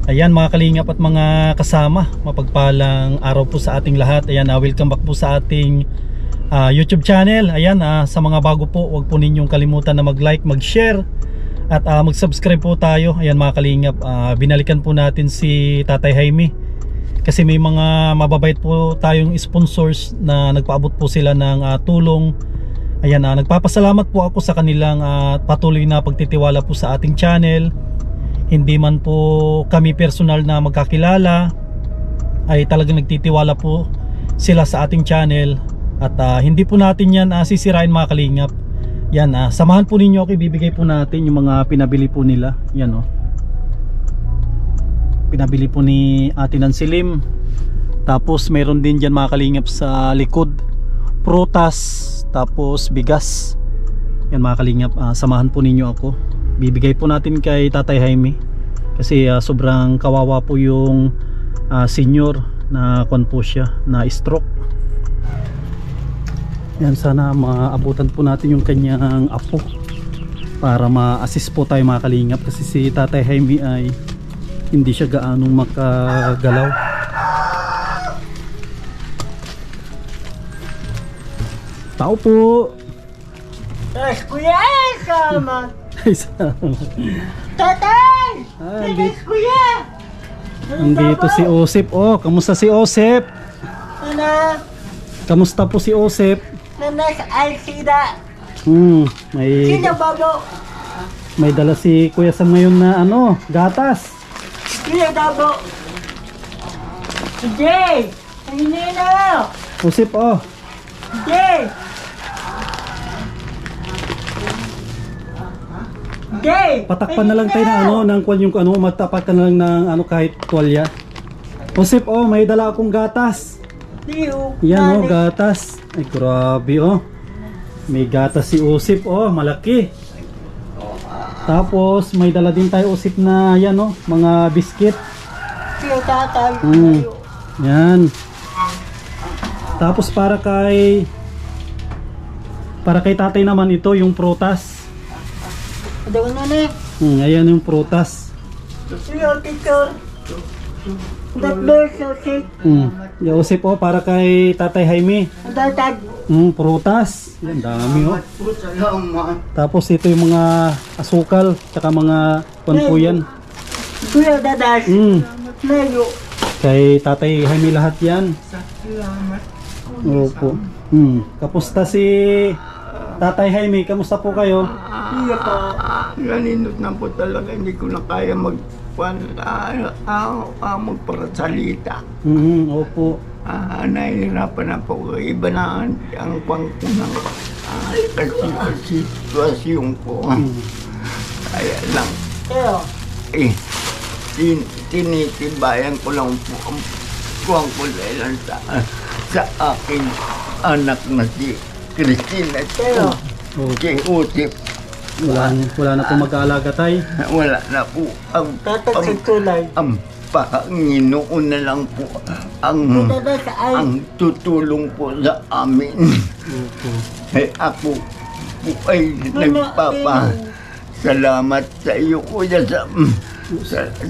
Ayan mga kalingap at mga kasama, mapagpalang araw po sa ating lahat. Ayan, welcome back po sa ating YouTube channel. Ayan, sa mga bago po, huwag po ninyong kalimutan na mag-like, mag-share at mag-subscribe po tayo. Ayan mga kalingap, binalikan po natin si Tatay Jaime kasi may mga mababait po tayong sponsors na nagpaabot po sila ng tulong. Ayan, nagpapasalamat po ako sa kanilang patuloy na pagtitiwala po sa ating channel. Hindi man po kami personal na magkakilala, ay talagang nagtitiwala po sila sa ating channel. At hindi po natin yan sisirain mga kalingap. Yan, samahan po ninyo ako, ibibigay po natin yung mga pinabili po nila. Yan pinabili po ni Ate Nansilim. Tapos meron din dyan mga kalingap sa likod, prutas, tapos bigas. Yan mga kalingap, samahan po ninyo ako. Bibigay po natin kay Tatay Jaime kasi sobrang kawawa po yung senior na po siya, na stroke. Yan, sana maabutan po natin yung kanyang apo para ma-assist po tayo mga kalingap, kasi si Tatay Jaime ay hindi siya gaanong makagalaw. Tao po. Yes, kuya, sama. Ay, salamat. Tatay! Yes, kuya! Nandito si Osip. Oh, kamusta si Osip? Ano? Kamusta po si Osip? Nanas Alcida. May Sino babo? may dala si Kuya Sam ngayon na gatas. Sino babo? Jay! Ano na? Osip, oh. Jay! Jay! Patakpan na lang tayo na ng kwan yung magtapat ka na lang ng kahit tuwalya. Osip, oh, may dala akong gatas. Yan, gatas. Ay, grabe, oh. May gatas si Osip, oh, malaki. Tapos may dala din tayo, Osip, na yan, oh, mga biscuit. Sino tatay? Yan. Tapos para kay tatay naman ito yung prutas. Ano na? Ayan yung prutas. Sino tito? Tatlo susit. Osip, oh, para kay Tatay Jaime. Tatag. Prutas. Yan, dami, oh. Salamat. Tapos ito yung mga asukal, tsaka mga po yan. Kuya Dadas. Mayo. Kay Tatay Jaime lahat yan. Salamat. Opo. Kamusta si Tatay Jaime? Kamusta po kayo? Iya pa. Naninot na po talaga, hindi ko na kaya magparasalita. Opo. Nahihirapan na po. Iba na ang pangkunang sitwasyon ko. Kaya lang, Pero, tinitibayan ko lang po ang kuwang kulay sa aking anak na si Christina. pero, King Usip. Wala na pong mag-aalaga, tay. Wala na po. tatag sa tulay. Ang Panginoon na lang po ang tutulong po sa amin. Ako po ay nagpapasalamat sa iyo, Kuya Sam,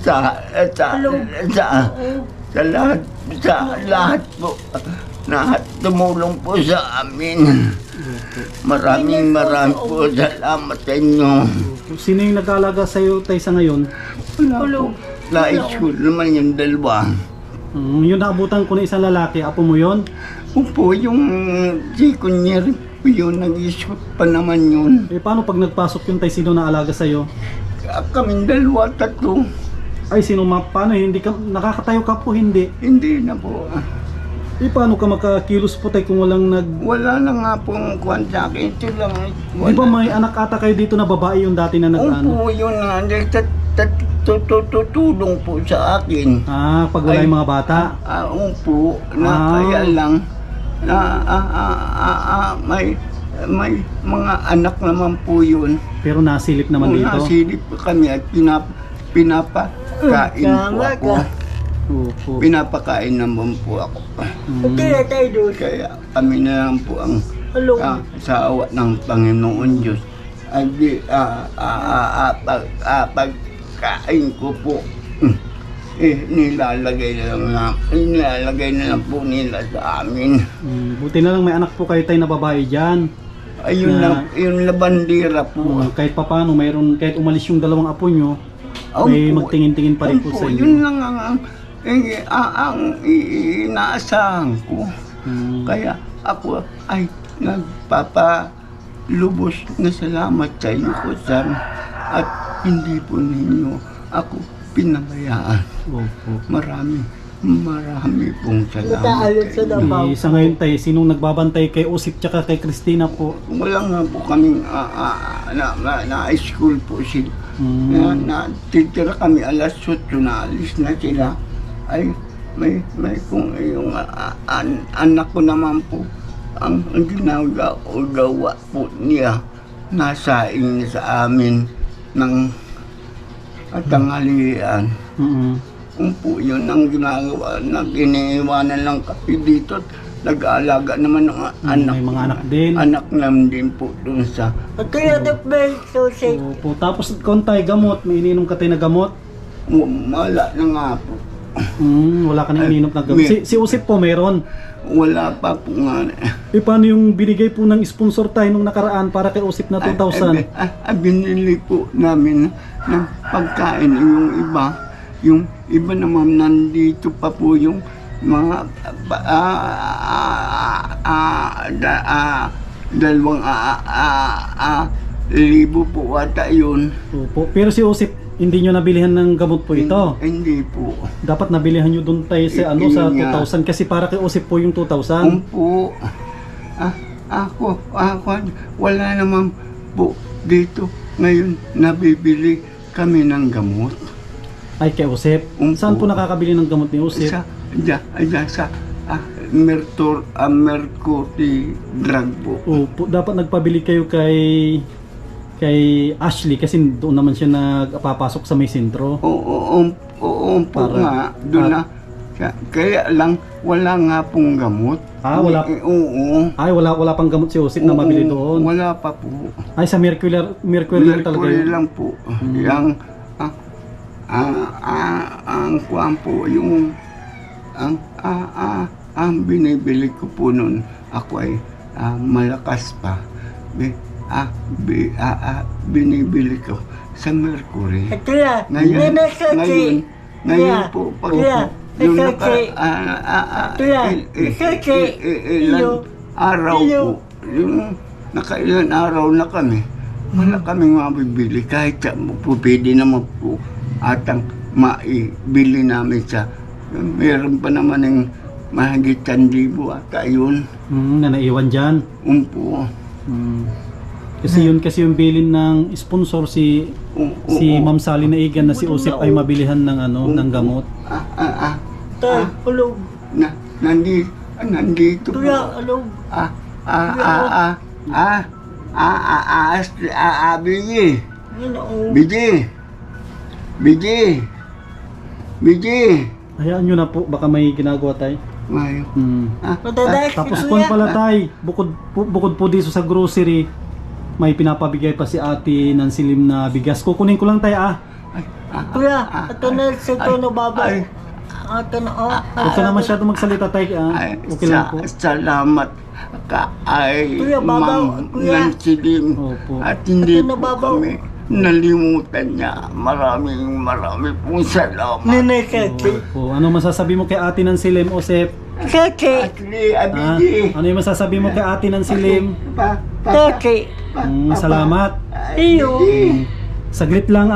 sa lahat po na tumulong po sa amin. Maraming po salamat sa inyo. Sino yung nag-aalaga sa iyo, tay, sa ngayon? Wala po. Na-school naman yung dalawa. Yung naabutan ko na isang lalaki, apo mo yon? Opo, yung second year po yun, nag-school pa naman yun. Paano pag nagpasok yung tay, sino na-alaga sa iyo? Kaming dalawa, tatlo. Ay, paano? Hindi ka, nakakatayo ka po, hindi? Hindi na po. Paano ka makakilos po, tay, kung walang Wala na nga pong kwan sa akin. Ito lang. Di ba may anak ata kayo dito na babae yung dati na Opo, yun nga. Tutulong po sa akin. pag wala yung mga bata? Opo, kaya lang may mga anak naman po yun. Pero nasilip naman dito? Nasilip kami at pinapakain po ako. Opo. Pinapakain naman po ako. Kaya tayo doon. Kaya kami na lang po ang Hello. sa awa ng Panginoon Diyos. Pagkain ko po nilalagay na lang po nila sa amin. Buti na lang may anak po kayo tay na babae dyan. Ayun Na- na, yung labandera po. Kahit papano, mayroon, kahit umalis yung dalawang apo nyo, may Opo. magtingin-tingin pa rin po Opo, sa yun inyo. lang ang inaasahan ko. Kaya ako ay nagpapalubos na salamat sa iyo po, Sam. At hindi po ninyo ako pinabayaan. Opo. Marami pong salamat. Nataalit sa sa inyo. Davao. Sa ngayon tay, sinong nagbabantay kay Usip tsaka kay Christina po? Wala nga po kaming na-school po sila. Natitira kami alas 8 na alis na sila. Ay, may kung yung anak ko naman po, ang ginagawa po niya, nasaing niya sa amin ng tanghalian. Kung po yun ang ginagawa, iniiwanan lang kami dito. Nag-aalaga naman ng anak. May mga anak din. Anak naman din po dun sa... At kaya nag-bake sausage. Opo. Tapos kung tay gamot, may ininom ka tay na gamot? Wala na nga po. Wala ka nang ininom na gamot. Si Usip po meron. Wala pa po nga. Paano yung binigay po ng sponsor tayo nung nakaraan para kay Usip na 2,000? Binili po namin ng pagkain yung iba naman nandito pa po yung mga dalawang libo po ata yun. Opo. Pero si Usip, hindi nyo nabilihan ng gamot po ito. Hindi po. Dapat nabilihan nyo doon tayo sa, sa 2,000 kasi para kay Usip po yung 2,000. Po. Ako, wala naman po dito ngayon nabibili kami ng gamot. Ay, kay Usip. Saan po nakakabili ng gamot ni Usip? Sa Mercury drug po. Opo, dapat nagpabili kayo kay Ashley kasi doon naman siya nagpapasok sa may sentro. Oo po Para- nga. Doon na. Kaya lang, wala nga pong gamot. Wala. Oo. Ay, wala pang gamot si Usip na mabili doon. Wala pa po. Ay, sa Mercury lang talaga Mercury yun. lang po. Yang ang kuwan po yung ang binibili ko po noon ako ay malakas pa. Binibili ko sa Mercury. At kaya, Ngayon po pag yung ilang araw po, yung nakailan araw na kami, wala kaming mabibili kahit po pwede naman po atang maibili namin sa meron pa naman ng mahigit 1,000 ata yun. Na naiwan dyan. Po. Kasi yung bilin ng sponsor si Ma'am Sally na Igan na si Usip ay mabilihan ng ng gamot. Tay, ulog. Nandito po. Kuya, ulog. Biji. Ano? Biji. Hayaan nyo na po, baka may ginagawa tayo. Mayo. Madadas. Tapos kung pala tayo, bukod po dito sa grocery, may pinapabigay pa si ate ng silim na bigas. Kukunin ko lang tayo Kuya, ito na sa ito na baba. Ito na, Huwag ka na masyado magsalita tayo Okay lang po. Salamat ka ay Kuya, babaw. Kuya. ng silim. Opo. At hindi Ito na, po babaw. kami nalimutan niya. Maraming pong salamat. Nene Kati. Opo. Ano masasabi mo kay ate ng silim, Usep? Kati. Asli, Abidi. Ano yung masasabi mo kay ate ng silim? Kati. Salamat. Iyo. Saglit lang,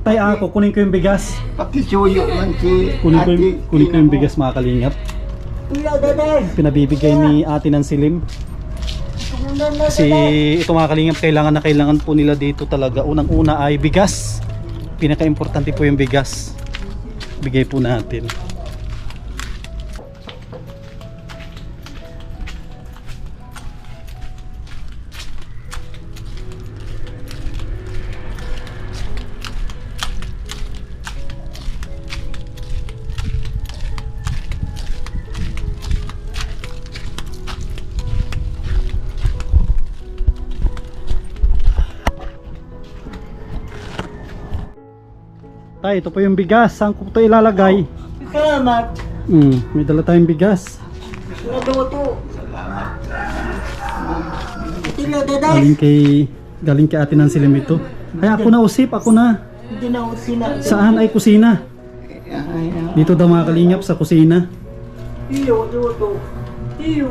tayo kukunin ko yung bigas. Pakisuyo man si Kunin ko yung bigas, mga kalingap. Kuya, dadas. Pinabibigay ni ate ng silim. Kasi ito, mga kalingap, kailangan po nila dito talaga. Unang-una ay bigas. Pinaka-importante po yung bigas. Bigay po natin. Tay, ito po yung bigas. Saan ko ito ilalagay? Salamat. May dala tayong bigas. Naduto. Tila daday. Galing kay Ate Nancy Lim ito. Ay, ako na usip, ako na. Hindi na ako sinabi. Saan ay kusina? Dito daw mga kalingap sa kusina. Iyo, duto. Iyo.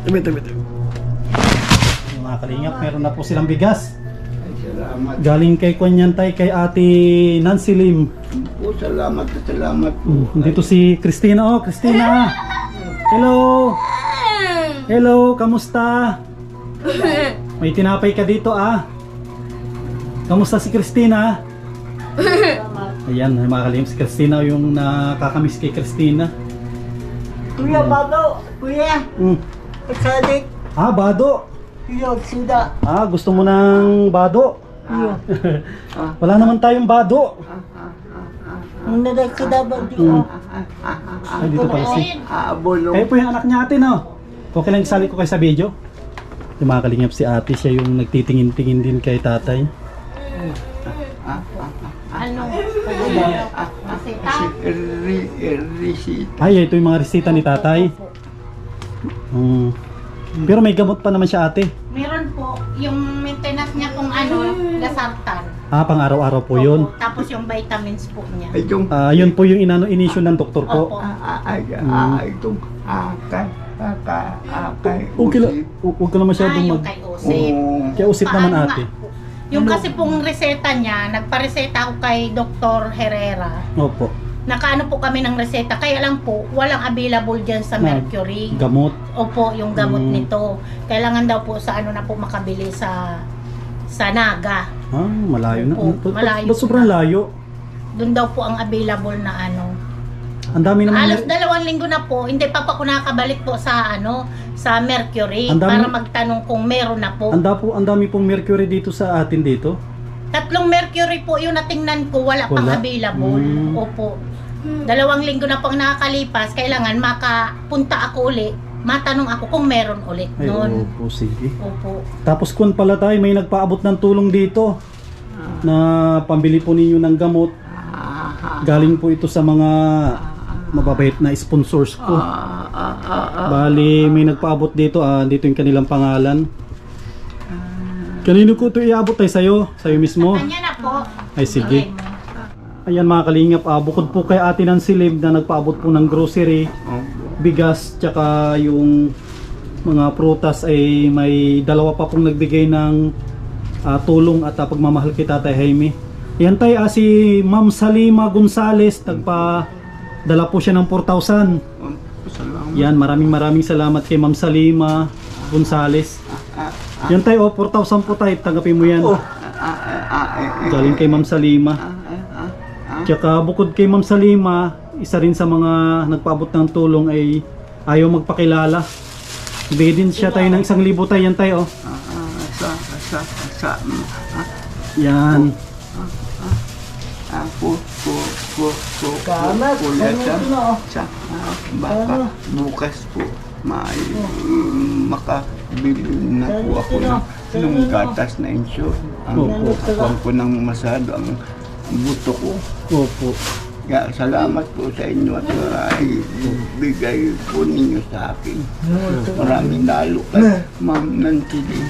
Tabi. Mga kalingap, meron na po silang bigas. Ay, salamat Galing kay Kwanyan Tay, kay Ate Nancy Lim. po. Salamat po. Dito si Christina. Oh, Christina. Hello. Hello, kamusta? May tinapay ka dito ah. Kamusta si Christina? Ayan, mga kalingap, si Christina yung nakakamiss kay Christina. Kuya, bago. Kuya. Kasadik. Ah, bado. Iyo, suda. Ah, gusto mo ng bado? Iyo. Wala naman tayong bado. Ang nadagkada ba di ko? Ay, dito pala si... Bulong. Kayo po yung anak niya ate, no? Okay lang isali ko kayo sa video. Yung mga kalingap, si ate, siya yung nagtitingin-tingin din kay tatay. Ano? Masita? Risita. Ay, ito yung mga resita ni tatay. Pero may gamot pa naman siya ate. Meron po, yung maintenance niya kung ano, lasartan. Ah, pang araw-araw po yun. Opo, tapos yung vitamins po niya. Ay, yung Yun po yung inisyu ng doktor Opo. ko. itong akay Okay lang. Huwag ka naman masyadong Yung mag... kay Osip. Kaya usip naman Paano ate. nga po? Yung kasi pong reseta niya, nagpareseta ako kay Dr. Herrera. Opo. Nakaano po kami ng reseta, kaya lang po, walang available dyan sa Mercury. Gamot. Opo, yung gamot nito. Kailangan daw po sa ano na po makabili sa Naga. Ah, malayo na. Opo, malayo Ba't sobrang layo? Doon daw po ang available na ano. Ang dami naman. Halos 2 linggo na po, hindi pa po ako nakakabalik po sa ano, sa Mercury Ang dami- para magtanong kung meron na po. Ang dami pong mercury dito sa atin dito. 3 Mercury po yung natingnan ko, wala pang Wala? available. Opo. 2 linggo na pong nakakalipas, kailangan makapunta ako uli, matanong ako kung meron ulit Ay, noon. opo, sige. Opo. Tapos kun pala tayo, may nagpaabot ng tulong dito na pambili po ninyo ng gamot. Galing po ito sa mga mababait na sponsors ko. Bali, may nagpaabot dito. Dito yung kanilang pangalan. Kanino ko ito iabot tayo sa'yo? Sa'yo mismo? Kanya na po. Ay, sige. Ayan mga kalingap, bukod po kay Ate Nancy Lim na nagpaabot po ng grocery, bigas, tsaka yung mga prutas ay may 2 pa pong nagbigay ng tulong at pagmamahal kay Tatay Jaime. Yan tayo, si Ma'am Salima Gonzales, dala po siya ng 4,000. Yan, maraming salamat kay Ma'am Salima Gonzales. Yan tayo, 4,000 po tayo, tanggapin mo yan. Galing kay Ma'am Salima. Tsaka bukod kay Ma'am Salima, isa rin sa mga nagpaabot ng tulong ay ayaw magpakilala. Bigay din siya tayo ng 1,000 tayo. Yan tayo. Yan. Kamat. Sa baka bukas po makabili na po ako ng gatas na insure. Opo. Ang ko ng masado ang buto ko. Opo. Kaya salamat po sa inyo at bigay po ninyo sa akin. Maraming lalo kay Ma'am Nancy Lim.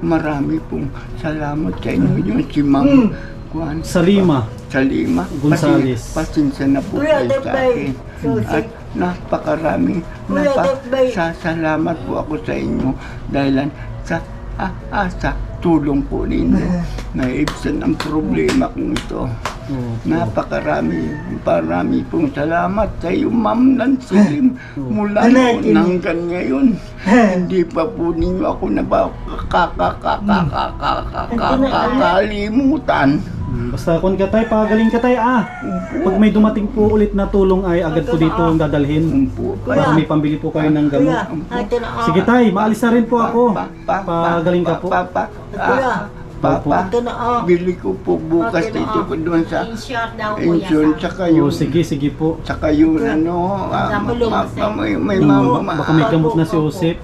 Marami pong salamat sa inyo. Yung si Ma'am Juan Salima Gonzales. Pasensya na po Kuya, kayo sa akin. At napakarami salamat po ako sa inyo dahil sa tulong po ninyo na ibsan ang problema kong ito. Parami pong salamat sa iyo, Ma'am Nancy Lim. Mula noon hanggang ngayon, hindi pa po ninyo ako kakalimutan. Basta kung ka tayo, pagaling ka tayo Pag may dumating po ulit na tulong ay agad ko dito ang dadalhin. Para may pambili po kayo ng gamot. Sige tay, maalis na rin po ako. Pagaling ka po. Papa, bili ko po bukas dito ko doon sa Insure daw po insurance, yan. tsaka yun, Sige po. tsaka yun, may Baka may gamot na si Joseph.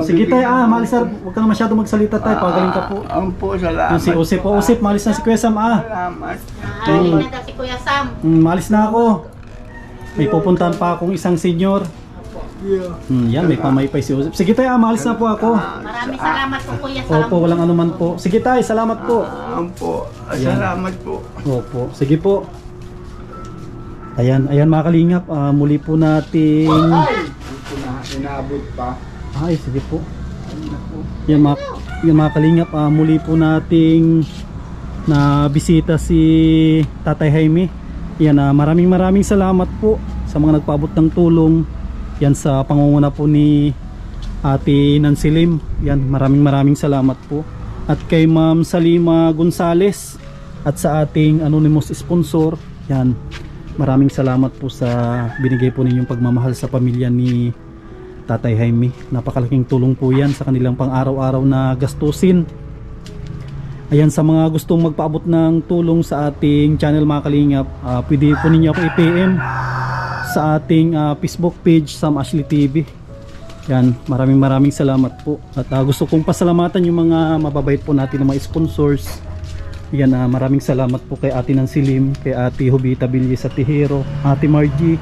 Sige tayo, maalis na. Huwag ka na masyado magsalita tayo. Pagaling ka po. Po, salamat. Yung si Usip po. Usip, maalis na si Kuya Sam Salamat. Naalis na daw si Kuya Sam. Maalis na ako. May pupuntahan pa akong isang senior. Yan, may pamaypay si Usip. Sige tayo, maalis na po ako. Maraming salamat po Kuya Sam. Opo, walang anuman po. Sige tayo, salamat po. Po, salamat po. Opo, sige po. Ayan, mga kalingap. Muli po natin... Inabot pa. Ay, sige po. Yan mga kalingap, muli po nating na bisita si Tatay Jaime. Yan, maraming salamat po sa mga nagpaabot ng tulong. Yan sa pangunguna po ni Ate Nancy Lim. Yan, maraming salamat po. At kay Ma'am Salima Gonzales at sa ating anonymous sponsor. Yan, maraming salamat po sa binigay po ninyong pagmamahal sa pamilya ni Tatay Jaime. Napakalaking tulong po yan sa kanilang pang-araw-araw na gastusin. Ayan, sa mga gustong magpaabot ng tulong sa ating channel mga kalingap, pwede po ninyo ako i-PM sa ating Facebook page, Sam Ashley TV. Yan, maraming salamat po. At gusto kong pasalamatan yung mga mababait po natin na mga sponsors. Yan, maraming salamat po kay Ate Nancy Lim, kay Ate Jovita Villas Atihero, Ate Margie,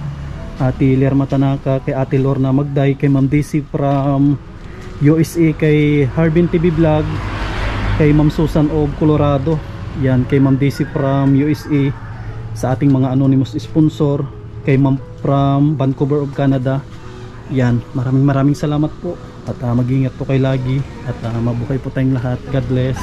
Ate Lerma Tanaka, kay Ate Lorna Magday, kay Ma'am Daisy from USA, kay Harbin TV Vlog, kay Ma'am Susan of Colorado, yan, kay Ma'am Daisy from USA, sa ating mga anonymous sponsor, kay Ma'am from Vancouver of Canada. Yan, maraming salamat po. At mag-ingat po kayo lagi. At mabuhay po tayong lahat. God bless.